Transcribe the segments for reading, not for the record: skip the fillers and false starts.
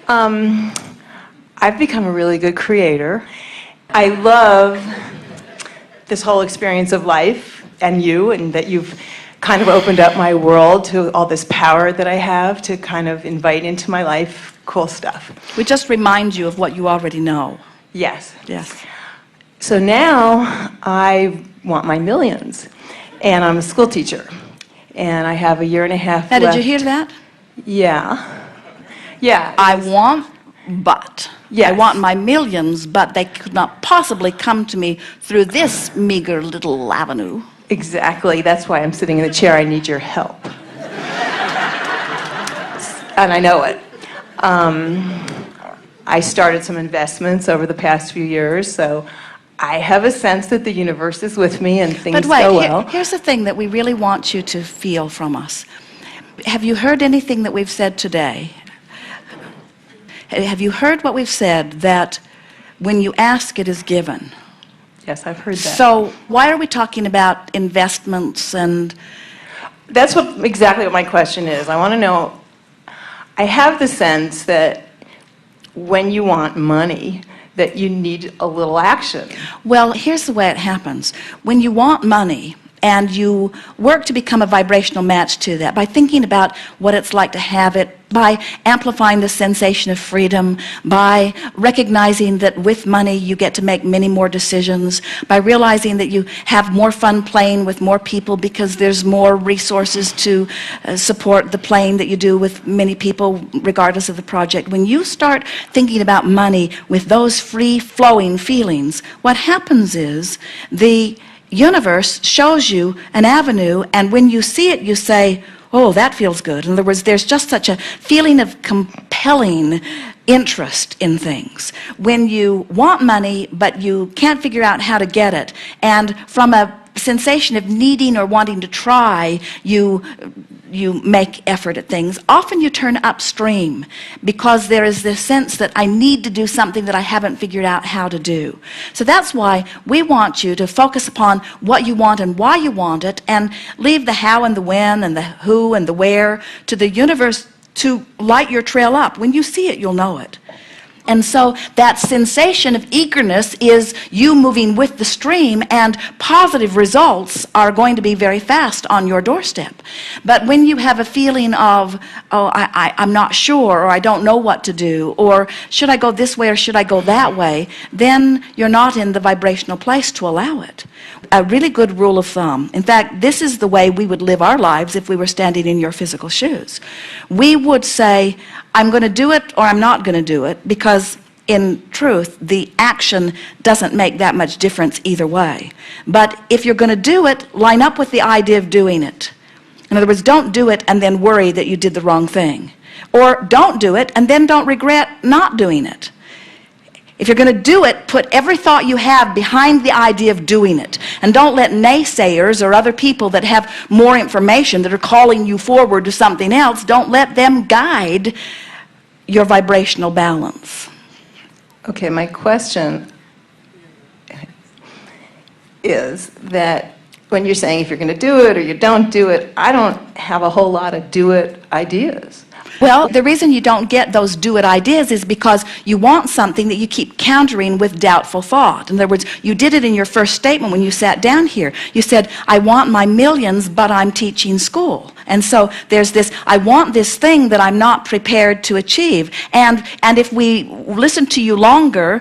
I've become a really good creator. I love this whole experience of life and you, and that you've kind of opened up my world to all this power that I have to kind of invite into my life cool stuff. We just remind you of what you already know. Yes. Yes. So now I want my millions, and I'm a school teacher, and I have a year and a half Now, left. did you hear that? Yeah. Yeah. I want, but. Yes. I want my millions, but they could not possibly come to me through this meager little avenue. Exactly. That's why I'm sitting in the chair. I need your help. And I know it. I started some investments over the past few years, so I have a sense that the universe is with me and things go well. Here's the thing that we really want you to feel from us. Have you heard anything that we've said today? Have you heard what we've said, that when you ask, it is given? Yes, I've heard that. So why are we talking about investments and... That's exactly what my question is. I want to know, I have the sense that when you want money, that you need a little action. Well, here's the way it happens. When you want money, and you work to become a vibrational match to that by thinking about what it's like to have it, by amplifying the sensation of freedom, by recognizing that with money you get to make many more decisions, by realizing that you have more fun playing with more people because there's more resources to support the playing that you do with many people regardless of the project. When you start thinking about money with those free-flowing feelings, what happens is the universe shows you an avenue, and when you see it, you say, oh, that feels good. In other words, there's just such a feeling of compelling interest in things. When you want money, but you can't figure out how to get it, and from a sensation of needing or wanting to try, you make effort at things. Often you turn upstream because there is this sense that I need to do something that I haven't figured out how to do. So that's why we want you to focus upon what you want and why you want it, and leave the how and the when and the who and the where to the universe to light your trail up. When you see it, you'll know it. And so that sensation of eagerness is you moving with the stream, and positive results are going to be very fast on your doorstep. But when you have a feeling of, oh, I'm not sure, or I don't know what to do, or should I go this way or should I go that way, then you're not in the vibrational place to allow it. A really good rule of thumb, in fact, this is the way we would live our lives if we were standing in your physical shoes. We would say, I'm going to do it or I'm not going to do it, because in truth, the action doesn't make that much difference either way. But if you're going to do it, line up with the idea of doing it. In other words, don't do it and then worry that you did the wrong thing. Or don't do it and then don't regret not doing it. If you're going to do it, put every thought you have behind the idea of doing it. And don't let naysayers or other people that have more information that are calling you forward to something else, don't let them guide your vibrational balance. Okay, my question is that when you're saying if you're going to do it or you don't do it, I don't have a whole lot of do it ideas. Well, the reason you don't get those do-it ideas is because you want something that you keep countering with doubtful thought. In other words, you did it in your first statement when you sat down here. You said, I want my millions, but I'm teaching school. And so there's this, I want this thing that I'm not prepared to achieve. And if we listen to you longer,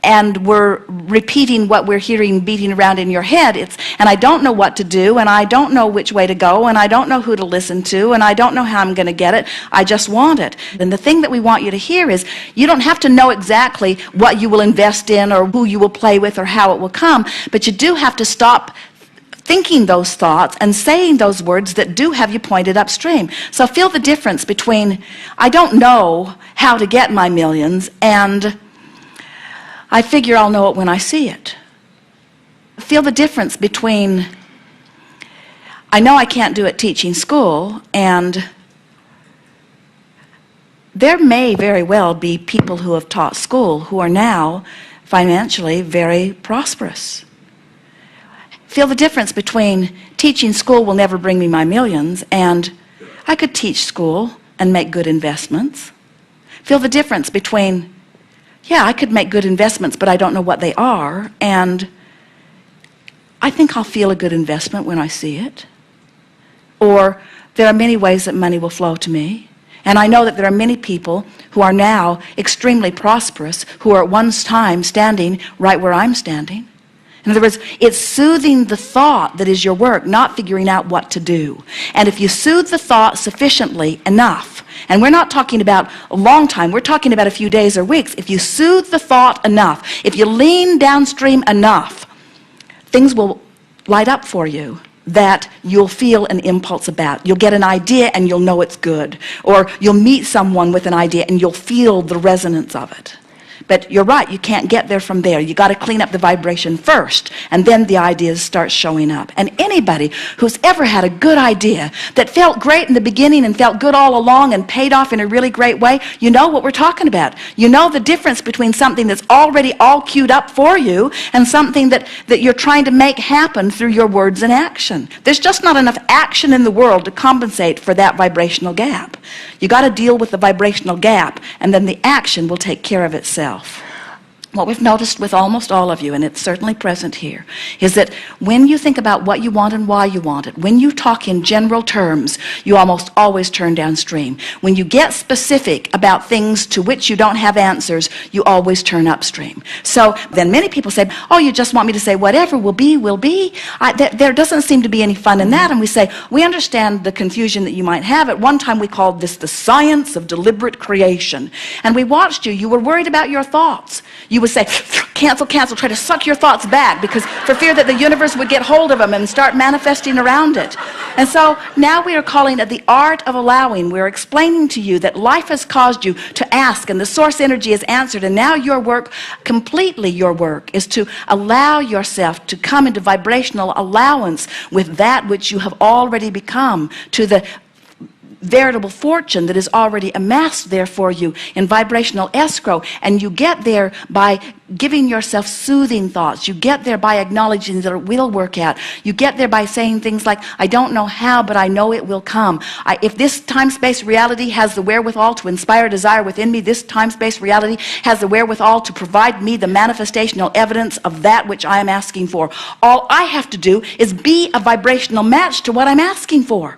and we're repeating what we're hearing beating around in your head, and I don't know what to do, and I don't know which way to go, and I don't know who to listen to, and I don't know how I'm going to get it, I just want it. And the thing that we want you to hear is, you don't have to know exactly what you will invest in or who you will play with or how it will come, but you do have to stop thinking those thoughts and saying those words that do have you pointed upstream. So feel the difference between, I don't know how to get my millions, and I figure I'll know it when I see it. Feel the difference between, I know I can't do it teaching school, and there may very well be people who have taught school who are now financially very prosperous. Feel the difference between teaching school will never bring me my millions, and I could teach school and make good investments. Feel the difference between, yeah, I could make good investments, but I don't know what they are, and I think I'll feel a good investment when I see it. Or there are many ways that money will flow to me. And I know that there are many people who are now extremely prosperous who are at one time standing right where I'm standing. In other words, it's soothing the thought that is your work, not figuring out what to do. And if you soothe the thought sufficiently enough, and we're not talking about a long time, we're talking about a few days or weeks. If you soothe the thought enough, if you lean downstream enough, things will light up for you that you'll feel an impulse about. You'll get an idea and you'll know it's good. Or you'll meet someone with an idea and you'll feel the resonance of it. But you're right, you can't get there from there. You got to clean up the vibration first, and then the ideas start showing up. And anybody who's ever had a good idea that felt great in the beginning and felt good all along and paid off in a really great way, you know what we're talking about. You know the difference between something that's already all queued up for you and something that you're trying to make happen through your words and action. There's just not enough action in the world to compensate for that vibrational gap. You got to deal with the vibrational gap, and then the action will take care of itself. What we've noticed with almost all of you, and it's certainly present here, is that when you think about what you want and why you want it, when you talk in general terms, you almost always turn downstream. When you get specific about things to which you don't have answers, you always turn upstream. So then many people say, oh, you just want me to say whatever will be, will be. There doesn't seem to be any fun in that. And we say, we understand the confusion that you might have. At one time we called this the science of deliberate creation. And we watched you. You were worried about your thoughts. You would say, cancel, cancel, try to suck your thoughts back because for fear that the universe would get hold of them and start manifesting around it. And so now we are calling it the art of allowing. We're explaining to you that life has caused you to ask and the source energy is answered, and now your work, completely your work, is to allow yourself to come into vibrational allowance with that which you have already become, to the veritable fortune that is already amassed there for you in vibrational escrow. And you get there by giving yourself soothing thoughts. You get there by acknowledging that it will work out. You get there by saying things like, I don't know how, but I know it will come. If this time-space reality has the wherewithal to inspire desire within me, this time-space reality has the wherewithal to provide me the manifestational evidence of that which I am asking for. All I have to do is be a vibrational match to what I'm asking for.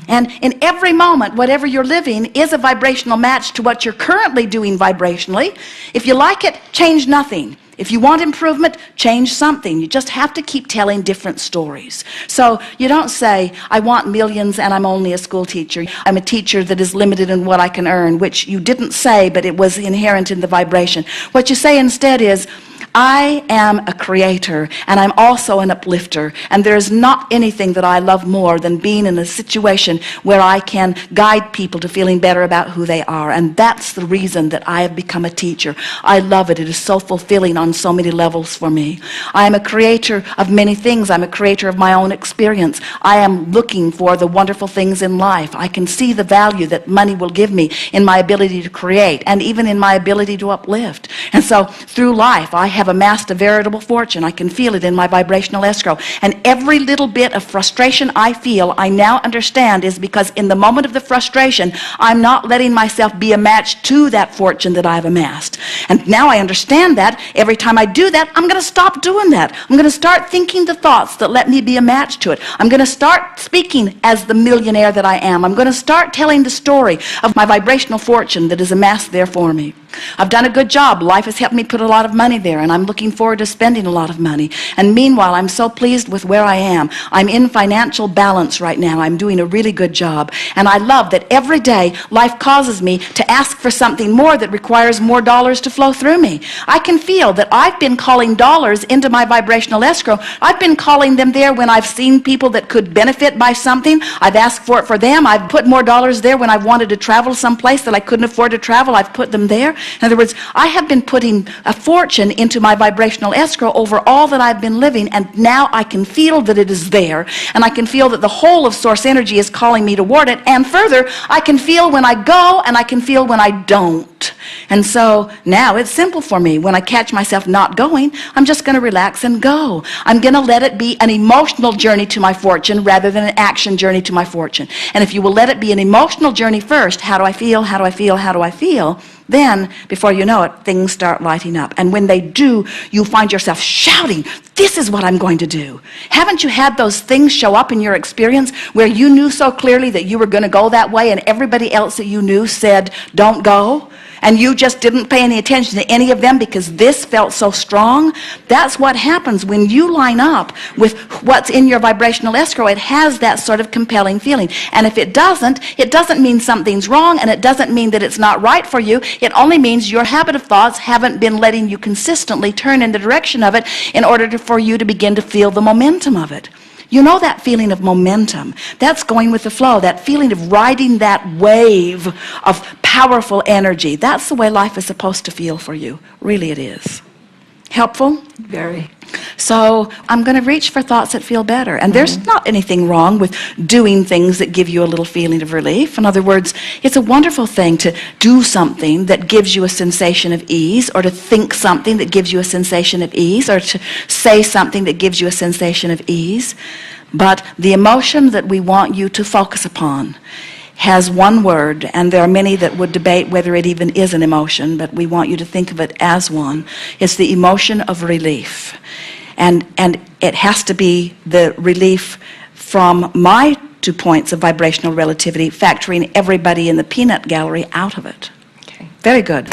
And in every moment, whatever you're living is a vibrational match to what you're currently doing vibrationally. If you like it, change nothing. If you want improvement, change something. You just have to keep telling different stories. So you don't say, I want millions and I'm only a school teacher. I'm a teacher that is limited in what I can earn, which you didn't say, but it was inherent in the vibration. What you say instead is, I am a creator, and I'm also an uplifter, and there is not anything that I love more than being in a situation where I can guide people to feeling better about who they are, and that's the reason that I have become a teacher. I love it. It is so fulfilling on so many levels for me. I am a creator of many things. I'm a creator of my own experience. I am looking for the wonderful things in life. I can see the value that money will give me in my ability to create, and even in my ability to uplift. And so through life, I have amassed a veritable fortune. I can feel it in my vibrational escrow. And every little bit of frustration I feel, I now understand is because in the moment of the frustration, I'm not letting myself be a match to that fortune that I've amassed. And now I understand that. Every time I do that, I'm going to stop doing that. I'm going to start thinking the thoughts that let me be a match to it. I'm going to start speaking as the millionaire that I am. I'm going to start telling the story of my vibrational fortune that is amassed there for me. I've done a good job. Life has helped me put a lot of money there, and I'm looking forward to spending a lot of money. And meanwhile, I'm so pleased with where I am. I'm in financial balance right now. I'm doing a really good job. And I love that every day life causes me to ask for something more that requires more dollars to flow through me. I can feel that I've been calling dollars into my vibrational escrow. I've been calling them there when I've seen people that could benefit by something. I've asked for it for them. I've put more dollars there when I've wanted to travel someplace that I couldn't afford to travel. I've put them there. In other words, I have been putting a fortune into my vibrational escrow over all that I've been living, and now I can feel that it is there, and I can feel that the whole of source energy is calling me toward it, and further, I can feel when I go, and I can feel when I don't. And so now it's simple for me. When I catch myself not going, I'm just going to relax and go. I'm going to let it be an emotional journey to my fortune rather than an action journey to my fortune. And if you will let it be an emotional journey first, how do I feel, how do I feel, how do I feel? Then, before you know it, things start lighting up. And when they do, you find yourself shouting, this is what I'm going to do. Haven't you had those things show up in your experience where you knew so clearly that you were going to go that way and everybody else that you knew said, don't go? And you just didn't pay any attention to any of them because this felt so strong? That's what happens when you line up with what's in your vibrational escrow. It has that sort of compelling feeling. And if it doesn't mean something's wrong, and it doesn't mean that it's not right for you. It only means your habit of thoughts haven't been letting you consistently turn in the direction of it in order for you to begin to feel the momentum of it. You know that feeling of momentum. That's going with the flow, that feeling of riding that wave of powerful energy. That's the way life is supposed to feel for you. Really it is. Helpful? Very. So I'm going to reach for thoughts that feel better. And there's not anything wrong with doing things that give you a little feeling of relief. In other words, it's a wonderful thing to do something that gives you a sensation of ease, or to think something that gives you a sensation of ease, or to say something that gives you a sensation of ease. But the emotion that we want you to focus upon has one word, and there are many that would debate whether it even is an emotion, but we want you to think of it as one. It's the emotion of relief. And it has to be the relief from my 2 points of vibrational relativity, factoring everybody in the peanut gallery out of it. Okay. Very good.